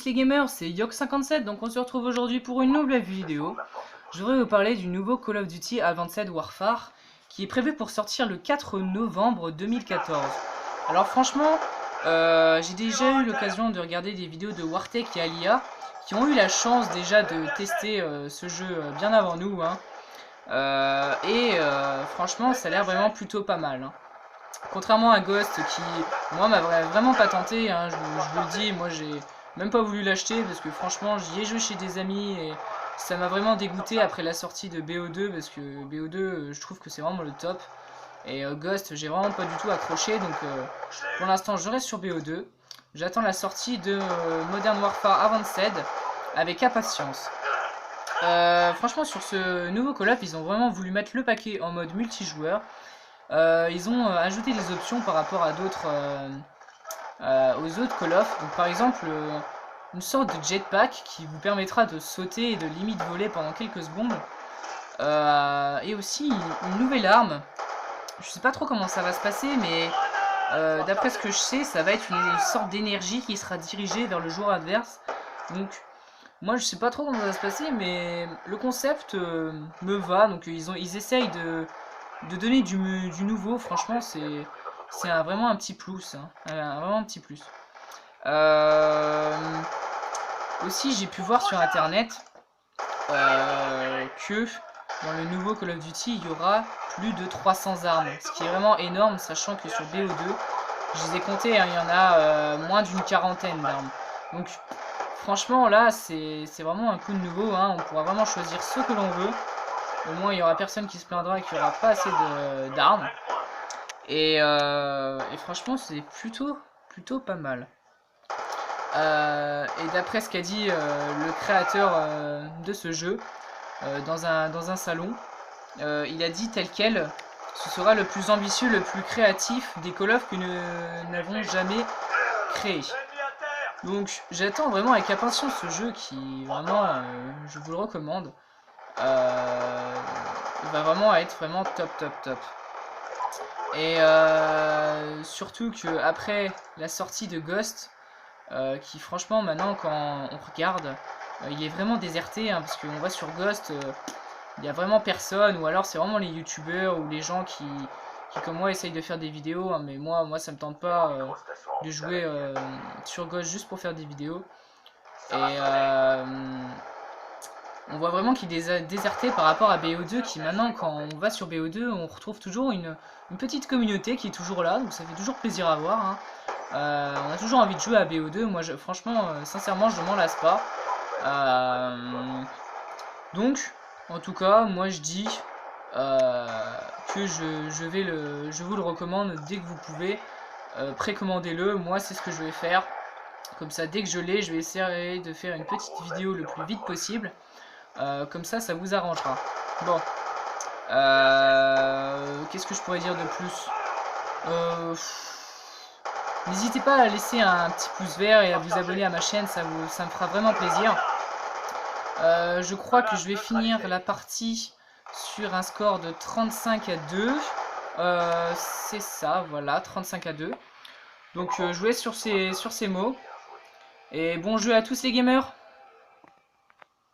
tous les gamers, c'est Yok57, donc on se retrouve aujourd'hui pour une nouvelle vidéo. Je voudrais vous parler du nouveau Call of Duty Advanced Warfare, qui est prévu pour sortir le 4 novembre 2014. Alors franchement, j'ai déjà eu l'occasion de regarder des vidéos de Wartech et Alia, qui ont eu la chance déjà de tester ce jeu bien avant nous, hein. Franchement, ça a l'air vraiment plutôt pas mal, hein. Contrairement à Ghost qui, moi, m'a vraiment pas tenté, hein, je vous le dis, moi j'ai même pas voulu l'acheter parce que franchement j'y ai joué chez des amis et ça m'a vraiment dégoûté après la sortie de BO2 parce que BO2 je trouve que c'est vraiment le top. Et Ghost j'ai vraiment pas du tout accroché, donc pour l'instant je reste sur BO2. J'attends la sortie de Modern Warfare Advanced avec impatience. Franchement sur ce nouveau Call of ils ont vraiment voulu mettre le paquet en mode multijoueur. Ils ont ajouté des options par rapport à d'autres aux autres Call of. Donc par exemple une sorte de jetpack qui vous permettra de sauter et de limite voler pendant quelques secondes. Et aussi une nouvelle arme. Je sais pas trop comment ça va se passer, mais d'après ce que je sais, ça va être une sorte d'énergie qui sera dirigée vers le joueur adverse. Donc moi je sais pas trop comment ça va se passer, mais le concept me va. Donc ils essayent de donner du nouveau. Franchement c'est vraiment un petit plus, hein. Vraiment un petit plus. Aussi j'ai pu voir sur internet que dans le nouveau Call of Duty il y aura plus de 300 armes, ce qui est vraiment énorme, sachant que sur BO2 je les ai comptés, hein, il y en a moins d'une quarantaine d'armes. Donc franchement là c'est vraiment un coup de nouveau, hein. On pourra vraiment choisir ce que l'on veut. Au moins il y aura personne qui se plaindra qu'il n'y aura pas assez d'armes. Et franchement c'est plutôt pas mal. Et d'après ce qu'a dit le créateur de ce jeu dans un salon, il a dit tel quel, ce sera le plus ambitieux, le plus créatif des Call of que nous n'avons jamais créé. Donc j'attends vraiment avec impatience ce jeu qui vraiment, je vous le recommande. Va vraiment être vraiment top. Et surtout que après la sortie de Ghost, qui franchement maintenant quand on regarde, il est vraiment déserté, hein, parce qu'on va sur Ghost, il y a vraiment personne, ou alors c'est vraiment les youtubeurs ou les gens qui comme moi essayent de faire des vidéos, hein, mais moi ça me tente pas de jouer sur Ghost juste pour faire des vidéos. Et on voit vraiment qu'il est déserté par rapport à BO2 qui maintenant quand on va sur BO2 on retrouve toujours une petite communauté qui est toujours là, donc ça fait toujours plaisir à voir, hein. On a toujours envie de jouer à BO2, moi franchement sincèrement je m'en lasse pas. Donc en tout cas moi je dis que je vous le recommande dès que vous pouvez. Précommandez-le, moi c'est ce que je vais faire. Comme ça dès que je l'ai je vais essayer de faire une petite vidéo le plus vite possible. Comme ça vous arrangera. Bon. Qu'est-ce que je pourrais dire de plus? N'hésitez pas à laisser un petit pouce vert et à vous abonner à ma chaîne, ça me fera vraiment plaisir. Je crois que je vais finir la partie sur un score de 35-2. C'est ça, voilà, 35-2. Donc je vous laisse sur ces mots. Et bon jeu à tous les gamers!